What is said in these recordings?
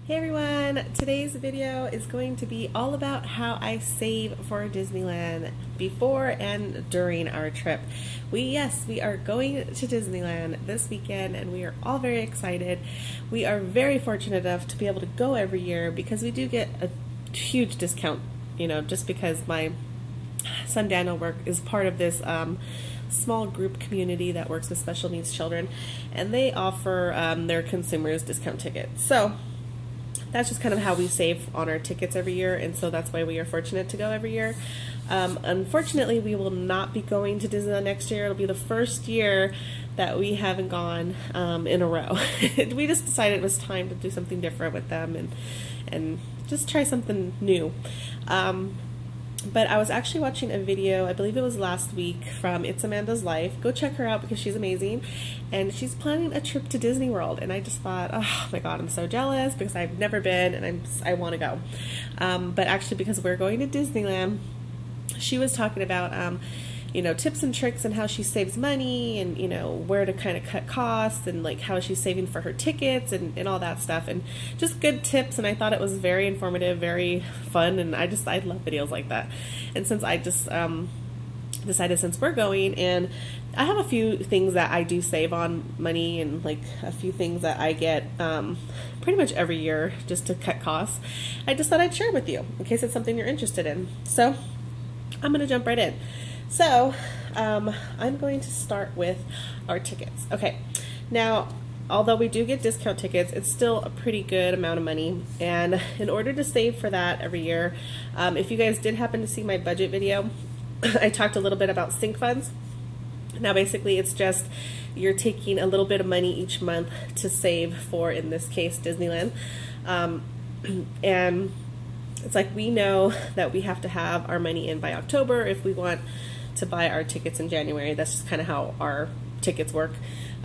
Hey everyone, today's video is going to be all about how I save for Disneyland before and during our trip. We are going to Disneyland this weekend and we are all very excited. We are very fortunate enough to be able to go every year because we do get a huge discount, just because my son Daniel is part of this small group community that works with special needs children, and they offer their consumers discount tickets. So that's just kind of how we save on our tickets every year, and so that's why we are fortunate to go every year. Unfortunately, we will not be going to Disneyland next year. It'll be the first year that we haven't gone in a row. We just decided it was time to do something different with them and just try something new. But I was actually watching a video, I believe it was last week, from It's Amanda's Life. Go check her out because she's amazing. And she's planning a trip to Disney World. And I just thought, oh my god, I'm so jealous because I've never been and I want to go. But actually, because we're going to Disneyland, she was talking about tips and tricks and how she saves money and, where to kind of cut costs and like how she's saving for her tickets and all that stuff, and just good tips. And I thought it was very informative, very fun, and I love videos like that. And since I just decided, since we're going, and I have a few things that I do save on money and like a few things that I get pretty much every year just to cut costs, I just thought I'd share with you in case it's something you're interested in. So I'm going to jump right in. So, I'm going to start with our tickets. Okay, now, although we do get discount tickets, it's still a pretty good amount of money, and in order to save for that every year, if you guys did happen to see my budget video, I talked a little bit about sync funds. Now, basically, it's just you're taking a little bit of money each month to save for, in this case, Disneyland, and it's like we know that we have to have our money in by October if we want to buy our tickets in January. That's just kind of how our tickets work.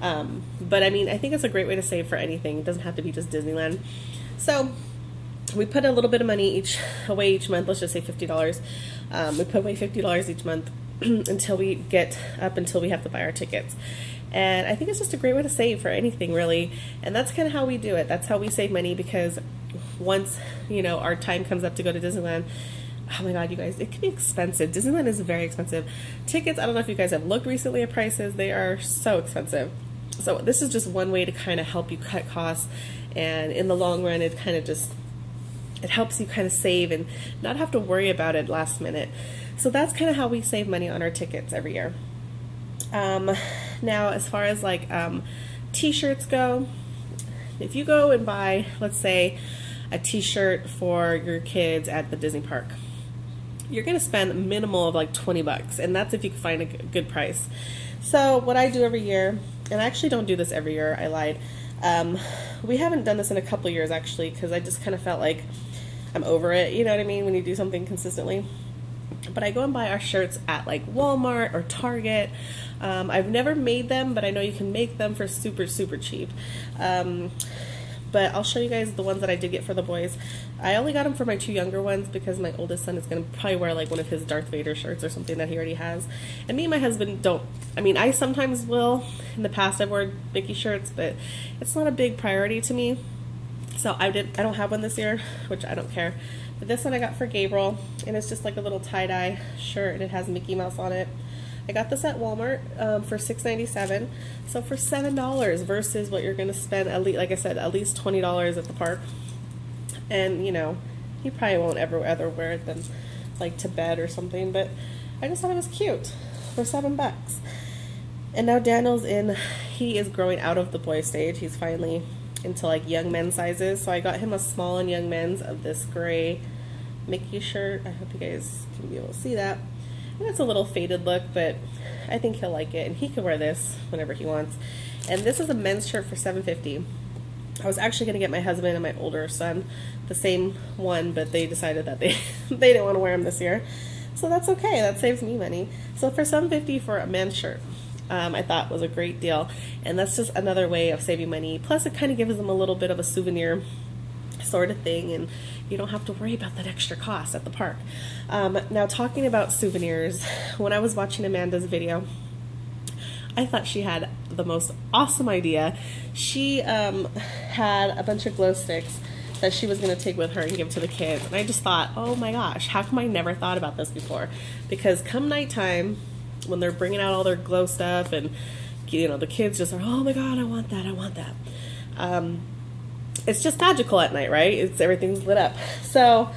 But I mean, I think it's a great way to save for anything. It doesn't have to be just Disneyland. So we put a little bit of money away each month. Let's just say $50. We put away $50 each month until we have to buy our tickets. And I think it's just a great way to save for anything, really. And that's kind of how we do it. That's how we save money, because once, our time comes up to go to Disneyland, oh my god, you guys, it can be expensive. Disneyland is very expensive. Tickets, I don't know if you guys have looked recently at prices. They are so expensive. So this is just one way to kind of help you cut costs. And in the long run, it helps you kind of save and not have to worry about it last minute. So that's kind of how we save money on our tickets every year. Now, as far as like t-shirts go, if you go and buy, let's say, a t-shirt for your kids at the Disney park, you're going to spend a minimal of like $20, and that's if you can find a good price. So what I do every year, and I actually don't do this every year, I lied. We haven't done this in a couple years actually, because I just kind of felt like I'm over it, you know what I mean, when you do something consistently. But I go and buy our shirts at like Walmart or Target. I've never made them, but I know you can make them for super, super cheap. But I'll show you guys the ones that I did get for the boys. I only got them for my two younger ones because my oldest son is going to probably wear like one of his Darth Vader shirts or something that he already has. And me and my husband don't. I mean, I sometimes will. In the past, I've worn Mickey shirts, but it's not a big priority to me. So I don't have one this year, which I don't care. But this one I got for Gabriel, and it's just like a little tie-dye shirt, and it has Mickey Mouse on it. I got this at Walmart for $6.97, so for $7 versus what you're going to spend, like I said, at least $20 at the park. And, he probably won't ever wear it then, like, to bed or something, but I just thought it was cute for $7. And now Daniel's he is growing out of the boy stage. He's finally into, like, young men's sizes, so I got him a small and young men's of this gray Mickey shirt. I hope you guys can be able to see that. And it's a little faded look, but I think he'll like it, and he can wear this whenever he wants. And this is a men's shirt for $7.50. I was actually going to get my husband and my older son the same one, but they decided that they didn't want to wear them this year. So that's okay. That saves me money. So for $7.50 for a men's shirt, I thought was a great deal. And that's just another way of saving money. Plus, it kind of gives them a little bit of a souvenir sort of thing, and you don't have to worry about that extra cost at the park. Now, talking about souvenirs, when I was watching Amanda's video, I thought she had the most awesome idea. She had a bunch of glow sticks that she was going to take with her and give to the kids. And I just thought, oh my gosh, how come I never thought about this before? Because come nighttime, when they're bringing out all their glow stuff and, you know, the kids just are, oh my God, I want that, I want that. It's just magical at night, right? Everything's lit up. So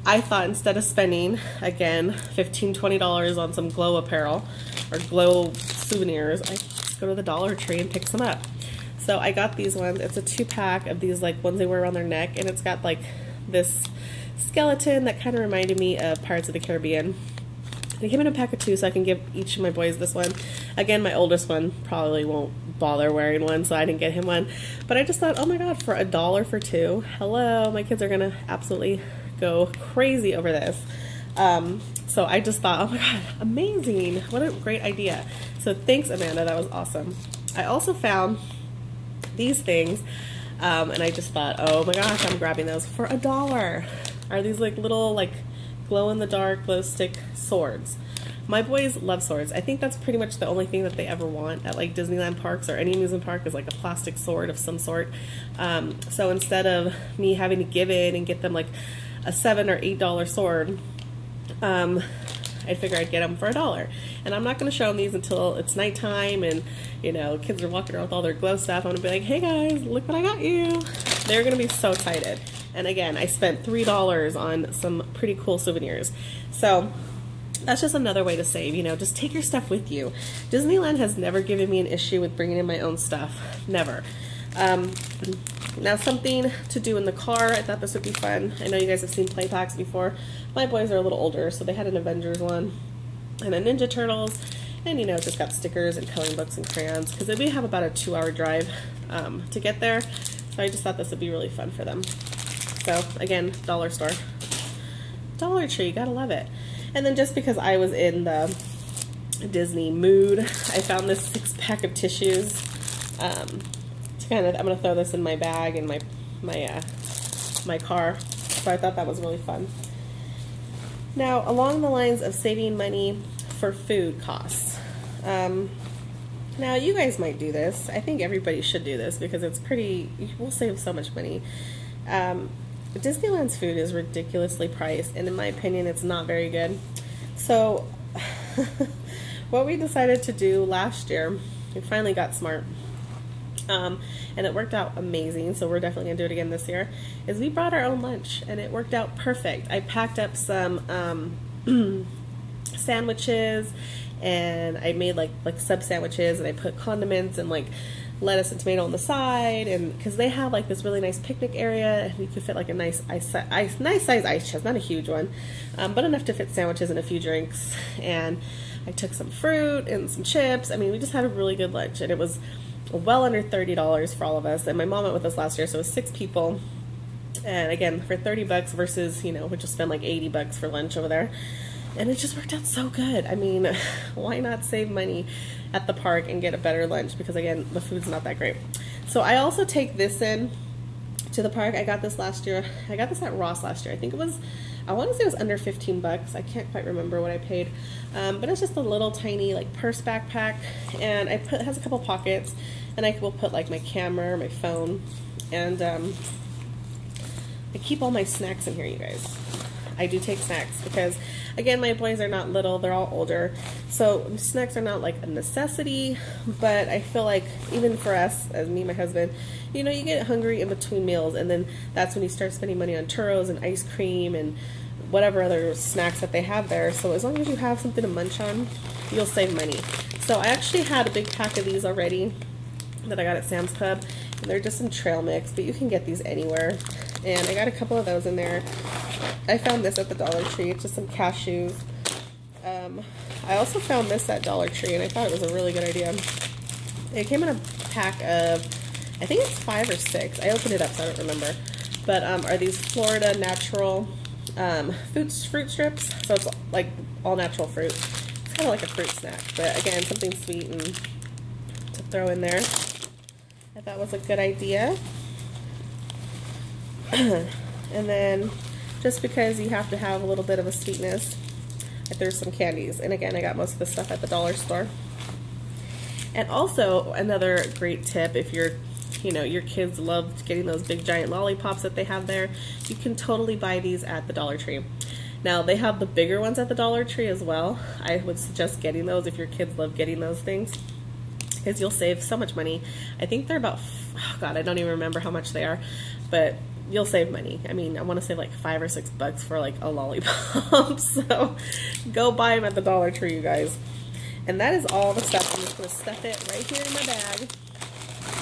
I thought instead of spending, again, $15, $20 on some glow apparel or glow souvenirs, I just go to the Dollar Tree and pick some up. So I got these ones. It's a 2-pack of these like ones they wear around their neck, and it's got like this skeleton that kind of reminded me of Pirates of the Caribbean. They came in a pack of 2, so I can give each of my boys this one. Again, my oldest one probably won't bother wearing one, so I didn't get him one. But I just thought, oh my God, for $1 for 2, hello, my kids are gonna absolutely go crazy over this. So I just thought, oh my God, amazing. What a great idea. So thanks, Amanda, that was awesome. I also found these things, and I just thought, oh my gosh, I'm grabbing those for $1. Are these like little like glow-in-the-dark, glow-stick swords. My boys love swords. I think that's pretty much the only thing that they ever want at like Disneyland parks or any amusement park is like a plastic sword of some sort. So instead of me having to give in and get them like a $7 or $8 sword, I figure I'd get them for $1. And I'm not going to show them these until it's nighttime and, you know, kids are walking around with all their glow stuff. I'm going to be like, hey guys, look what I got you. They're going to be so excited. And again, I spent $3 on some pretty cool souvenirs. So that's just another way to save, you know, just take your stuff with you. Disneyland has never given me an issue with bringing in my own stuff. Never. Now something to do in the car, I thought this would be fun. I know you guys have seen play packs before. My boys are a little older, so they had an Avengers one and a Ninja Turtles, and you know, just got stickers and coloring books and crayons, because we have about a 2-hour drive to get there, so I just thought this would be really fun for them. So again, dollar store. Dollar Tree, gotta love it. And then just because I was in the Disney mood, I found this 6-pack of tissues. I'm gonna throw this in my bag in my car. So I thought that was really fun. Now, along the lines of saving money for food costs. Now, you guys might do this. I think everybody should do this because it's we'll save so much money. Disneyland's food is ridiculously priced, and in my opinion, it's not very good. So, what we decided to do last year, we finally got smart, and it worked out amazing, so we're definitely going to do it again this year, is we brought our own lunch, and it worked out perfect. I packed up some sandwiches, and I made like sub sandwiches, and I put condiments and like lettuce and tomato on the side, and because they have like this really nice picnic area, and you could fit like a nice size ice chest, not a huge one, but enough to fit sandwiches and a few drinks. And I took some fruit and some chips. I mean, we just had a really good lunch, and it was well under $30 for all of us. And my mom went with us last year, so it was 6 people. And again, for $30 versus, you know, we just spent like $80 for lunch over there. And it just worked out so good. I mean, why not save money at the park and get a better lunch? Because again, the food's not that great. So I also take this in to the park. I got this last year. I got this at Ross last year. I think it was, I want to say it was under $15. I can't quite remember what I paid. But it's just a little tiny like purse backpack. And it has a couple pockets. And I will put like my camera, my phone. And I keep all my snacks in here, you guys. I do take snacks because, again, my boys are not little, they're all older, so snacks are not like a necessity, but I feel like even for us, as me and my husband, you know, you get hungry in between meals, and then that's when you start spending money on churros and ice cream and whatever other snacks that they have there. So as long as you have something to munch on, you'll save money. So I actually had a big pack of these already that I got at Sam's Club, and they're just some trail mix, but you can get these anywhere. And I got a couple of those in there. I found this at the Dollar Tree. It's just some cashews. I also found this at Dollar Tree, and I thought it was a really good idea. It came in a pack of, I think it's 5 or 6. I opened it up, so I don't remember. But are these Florida natural fruit strips? So it's like all natural fruit. It's kind of like a fruit snack, but again, something sweet and to throw in there. I thought was a good idea. And then, just because you have to have a little bit of a sweetness, I threw some candies. And again, I got most of the stuff at the dollar store. And also, another great tip if you're you know, your kids love getting those big giant lollipops that they have there, you can totally buy these at the Dollar Tree. Now, they have the bigger ones at the Dollar Tree as well. I would suggest getting those if your kids love getting those things, because you'll save so much money. I think they're about, oh God, I don't even remember how much they are, but you'll save money. I mean, I want to save like $5 or $6 for like a lollipop. So go buy them at the Dollar Tree, you guys. And that is all the stuff. I'm just going to stuff it right here in my bag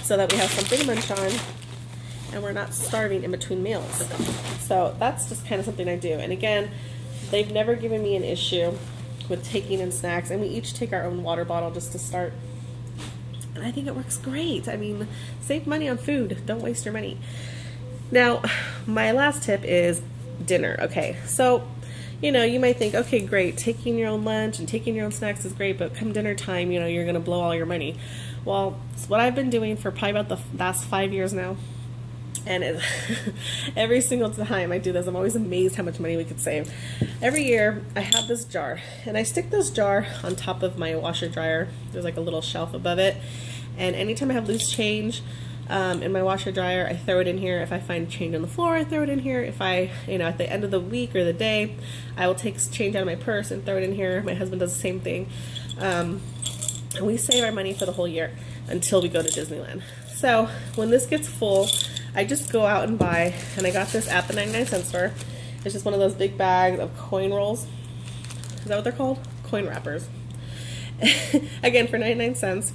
so that we have something to munch on and we're not starving in between meals. So that's just kind of something I do. And again, they've never given me an issue with taking in snacks, and we each take our own water bottle just to start. And I think it works great. I mean, save money on food. Don't waste your money. Now, my last tip is dinner. Okay, so, you know, you might think, okay, great, taking your own lunch and taking your own snacks is great, but come dinner time, you know, you're going to blow all your money. Well, it's what I've been doing for probably about the last 5 years now. And every single time I do this, I'm always amazed how much money we could save. Every year, I have this jar, and I stick this jar on top of my washer dryer. There's like a little shelf above it. And anytime I have loose change, in my washer dryer, I throw it in here. If I find change on the floor, I throw it in here. If I, you know, at the end of the week or the day, I will take change out of my purse and throw it in here. My husband does the same thing. And we save our money for the whole year until we go to Disneyland. So when this gets full, I just go out and buy, and I got this at the 99-cent store. It's just one of those big bags of coin rolls. Is that what they're called? Coin wrappers. Again, for 99 cents.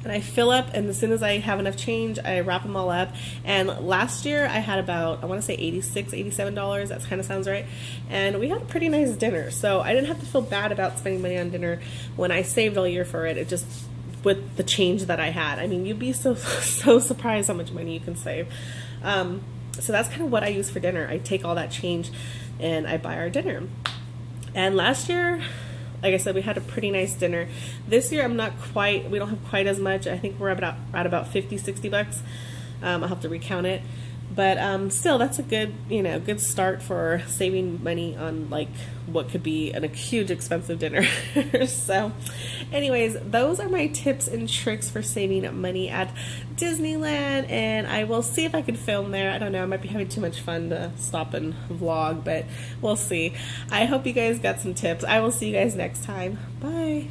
And I fill up, and as soon as I have enough change, I wrap them all up. And last year, I had about, I want to say $86, $87. That kind of sounds right. And we had a pretty nice dinner. So I didn't have to feel bad about spending money on dinner when I saved all year for it. It just, with the change that I had. I mean, you'd be so surprised how much money you can save. So that's kind of what I use for dinner. I take all that change, and I buy our dinner. And last year, like I said, we had a pretty nice dinner. This year, we don't have quite as much. I think we're at about 50, 60 bucks. I'll have to recount it. But still, that's a good, you know, good start for saving money on like what could be a huge expensive dinner. So anyways, those are my tips and tricks for saving money at Disneyland, and I will see if I can film there. I don't know, I might be having too much fun to stop and vlog, but we'll see. I hope you guys got some tips. I will see you guys next time. Bye.